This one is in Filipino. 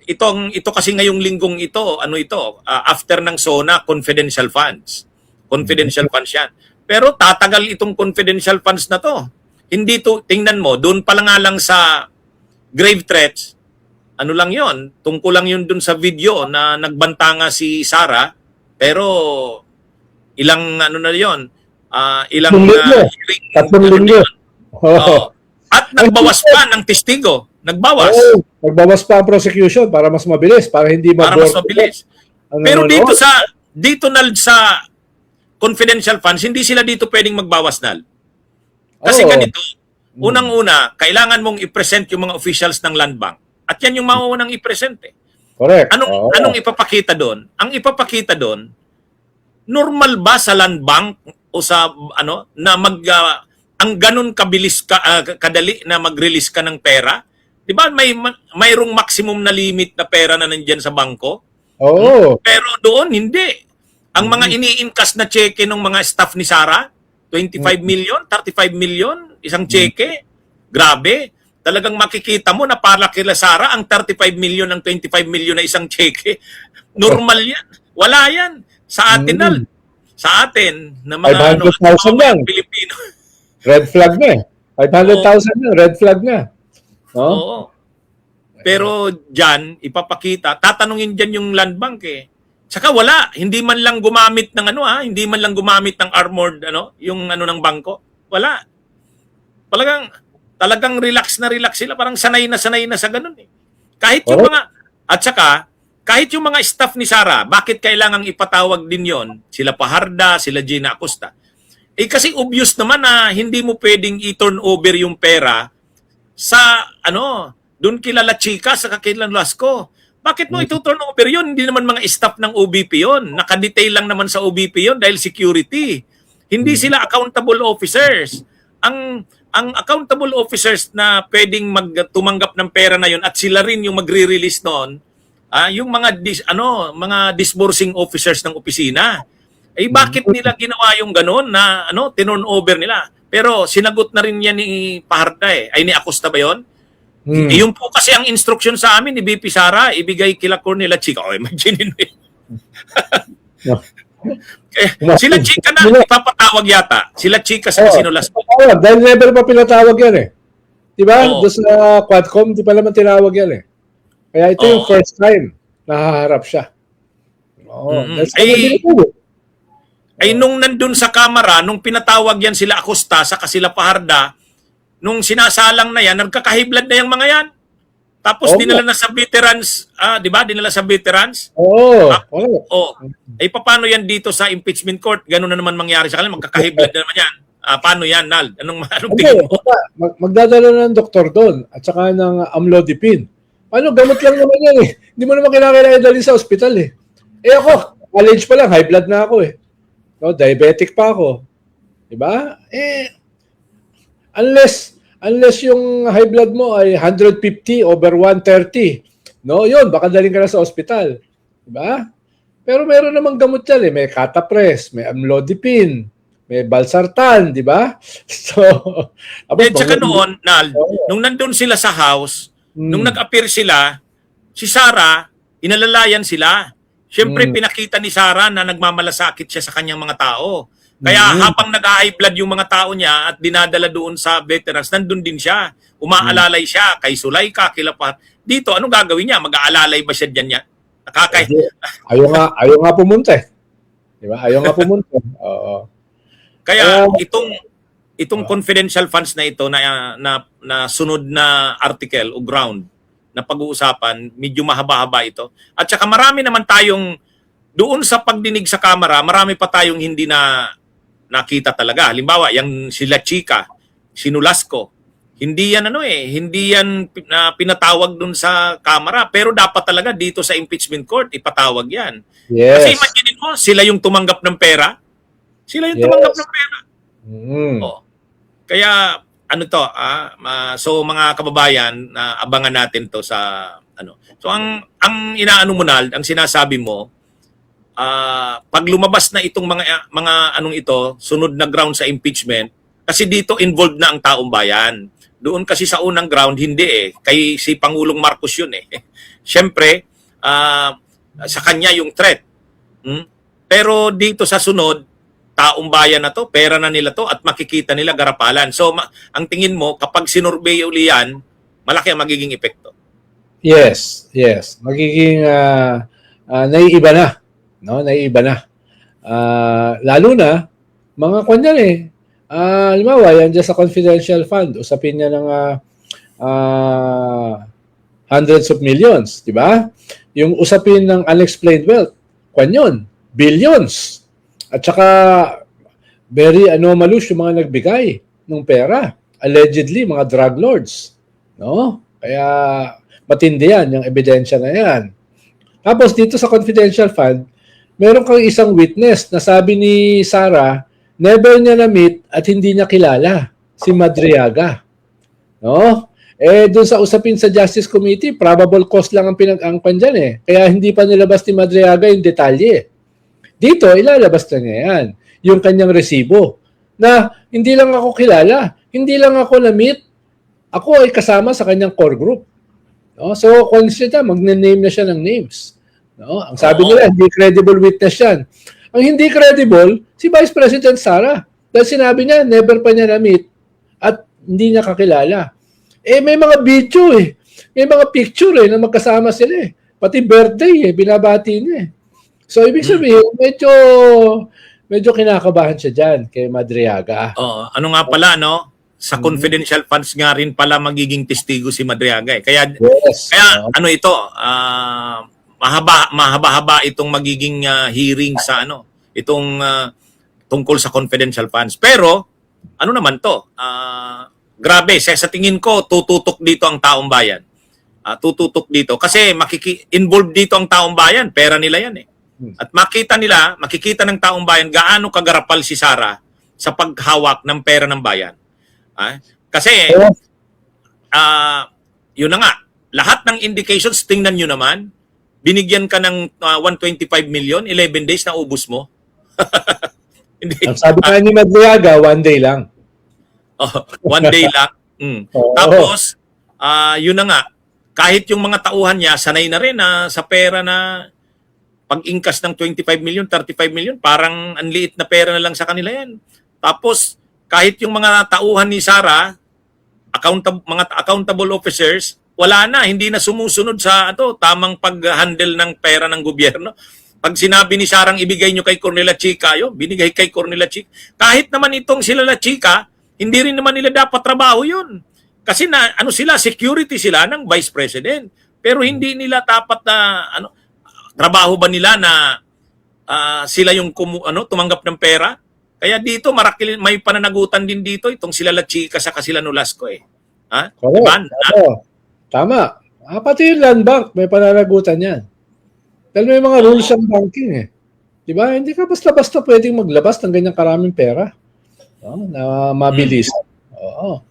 ito kasi ngayong linggong ito, ano ito, after ng SONA, confidential funds. Confidential funds yan. Pero tatagal itong confidential funds na to. Hindi to, tingnan mo, doon pa lang sa grave threats, ano lang yon, tungkol lang yun dun sa video na nagbanta nga si Sara, pero ilang ano na yon, ilang tatlong linggo. At nagbawas pa ng testigo. Nagbawas. Nagbawas pa ang prosecution para mas mabilis, para hindi para mas mabilis. Pero dito na sa confidential funds, hindi sila dito pwedeng magbawas nal. Kasi ganito, unang-una, kailangan mong i-present yung mga officials ng Land Bank. At yan yung mauunang i-present eh. Correct. Anong ipapakita doon? Ang ipapakita doon, normal ba sa Land Bank o sa ano na ang ganun kabilis kadali na mag-release ka ng pera? 'Di ba mayroong maximum na limit na pera na nandiyan sa bangko? Pero doon hindi. Ang mga ini-encash na cheque ng mga staff ni Sara, 25 million, 35 million, isang cheque. Grabe. Talagang makikita mo na para kila Sara ang 35 million ng 25 million na isang cheque. Normal yan. Wala yan. Sa atin sa atin na mga 500,000 lang. Pilipino. Red flag na eh. 500,000 na, red flag na. Oo. Pero dyan, ipapakita, tatanungin dyan yung Land Bank eh. Saka wala, hindi man lang gumamit ng hindi man lang gumamit ng armored yung ng bangko. Wala. Talagang relax sila, parang sanay na sa ganun eh. Kahit yung kahit yung mga staff ni Sara, bakit kailangang ipatawag din yon? Sila Paharda, sila Gina Acosta. Eh kasi obvious naman na hindi mo pwedeng i-turn over yung pera sa doon kilala Chika sa kakilan Lasco. Bakit mo ito-turn over yun? Hindi naman mga staff ng OBP yun. Nakadetail lang naman sa OBP yun dahil security. Hindi sila accountable officers. Ang accountable officers na pwedeng tumanggap ng pera na yun at sila rin yung magre-release noon, yung mga mga disbursing officers ng opisina. Eh bakit nila ginawa yung ganun na tinurn over nila? Pero sinagot na rin yan ni Paharda eh. Ay ni Acosta ba yun? Yung po kasi ang instruction sa amin ni BP Sara, ibigay kila Cornelia Chika. Imagine mo eh. Sila Chika na ipapatawag yata. Sila Chika sa sinulas. Dahil never pa pinatawag yan eh. Diba? Doon sa Quadcom, di pa naman tinawag yan eh. Kaya ito yung first time na haharap siya. Ay nung nandun sa kamera, nung pinatawag yan sila Acosta sa sila Paharda, nung sinasalang na yan, nagkakahiblad na yung mga yan. Tapos dinala na sa veterans, di ba? Dinala sa veterans. Ay paano yan dito sa impeachment court? Ganun na naman mangyari sa kanila, magkakahiblad na naman yan. Paano yan, Nal? Anong tingin mo? Magdadala ng doktor doon at saka ng amlodipine. Ano, gamot lang naman yan eh. Hindi mo naman kailangan dalhin sa ospital eh. Eh ako, college pa lang, high blood na ako eh. Diabetic pa ako. Diba? Unless yung high blood mo ay 150 over 130, yun, baka daling ka na sa ospital. Diba? Pero meron namang gamot yan eh. May Catapres, may amlodipine, may Valsartan, di ba? So, tsaka noon, Nal, nung nandun sila sa house, nung nag-appear sila, si Sara, inalalayan sila. Siyempre, pinakita ni Sara na nagmamalasakit siya sa kanyang mga tao. Kaya habang nag-high blood yung mga tao niya at dinadala doon sa veterans, nandun din siya. Umaalalay siya kay Sulayka, kila pa. Dito, anong gagawin niya? Mag-aalalay ba siya dyan niya? Ayaw nga pumunta eh. Di ba? Ayaw nga pumunta. Kaya itong confidential funds na ito na sunod na article o ground na pag-uusapan, medyo mahaba-haba ito. At saka marami naman tayong doon sa pagdinig sa kamera, marami pa tayong hindi na nakita talaga. Halimbawa, yung sila Chika, sinulasco. Hindi yan hindi yan pinatawag doon sa kamera, pero dapat talaga dito sa impeachment court ipatawag yan. Yes. Kasi imagine mo, sila yung tumanggap ng pera. Sila yung tumanggap ng pera. Kaya so mga kababayan, abangan natin to sa So ang inaano mo ang sinasabi mo, pag lumabas na itong mga ito, sunod na ground sa impeachment, kasi dito involved na ang taong bayan. Doon kasi sa unang ground, hindi eh. Kay si Pangulong Marcos yun eh. Siyempre, sa kanya yung threat. Hmm? Pero dito sa sunod, taong bayan na to, pera na nila to, at makikita nila garapalan. So, ang tingin mo, kapag sinurbey uli yan, malaki ang magiging epekto. Yes, yes. Magiging naiiba na. No? Naiiba na. Lalo na, mga kanyan eh. Halimbawa, yan dyan sa confidential fund, usapin niya ng hundreds of millions, di ba? Yung usapin ng unexplained wealth, kanyon, billions. At saka, very anomalous yung mga nagbigay ng pera. Allegedly, mga drug lords. No? Kaya, matindi yan, yung ebidensya na yan. Tapos, dito sa confidential fund, meron kang isang witness na sabi ni Sara, never niya na-meet at hindi niya kilala si Madriaga. No? Doon sa usapin sa Justice Committee, probable cause lang ang pinag-angkan dyan eh. Kaya hindi pa nilabas ni Madriaga yung detalye. Dito, ilalabas na niya yan. Yung kanyang resibo. Na hindi lang ako kilala, hindi lang ako na-meet, ako ay kasama sa kanyang core group. No? So, consider, magne-name na siya ng names. No? Ang sabi nila, hindi credible witness yan. Ang hindi credible, si Vice President Sara. Dahil sinabi niya, never pa niya na-meet at hindi niya kakilala. May mga video eh. May mga picture eh na magkasama sila eh. Pati birthday eh, binabati niya eh. So, ibig sabihin, medyo kinakabahan siya dyan kay Madriaga. Ano nga pala, no? Sa confidential funds nga rin pala magiging testigo si Madriaga eh. Kaya ano ito, mahaba-haba itong magiging hearing sa itong tungkol sa confidential funds. Pero ano naman to? Grabe, sa tingin ko tututok dito ang taong bayan. Tututok dito kasi involved dito ang taong bayan, pera nila 'yan eh. At makikita ng taong bayan gaano kagarapal si Sara sa paghawak ng pera ng bayan. Kasi yun na nga, lahat ng indications tingnan niyo naman. Binigyan ka ng 125 million, 11 days na ubos mo. Hindi. Ang sabi nga ni Madriaga, 1 day lang. 1 day lang. Tapos, yun na nga, kahit yung mga tauhan niya, sanay na rin sa pera na pag-ingkas ng 25 million, 35 million, parang ang liit na pera na lang sa kanila yan. Tapos, kahit yung mga tauhan ni Sara, mga accountable officers, wala na, hindi na sumusunod sa tamang pag-handle ng pera ng gobyerno. Pag sinabi ni Sarang ibigay nyo kay Cornelia Chica, binigay kay Cornelia Chica. Kahit naman itong sila La Chica, hindi rin naman nila dapat trabaho yun. Kasi security sila ng Vice President. Pero hindi nila dapat na, trabaho ba nila na sila yung tumanggap ng pera? Kaya dito, may pananagutan din dito itong sila La Chica sa sila Nolasco eh. Diba? Tama. Pati yung land bank, may pananagutan yan. Dahil may mga rules ang banking eh. Diba? Hindi ka basta-basta pwedeng maglabas ng ganyang karaming pera. Na mabilis. Oo.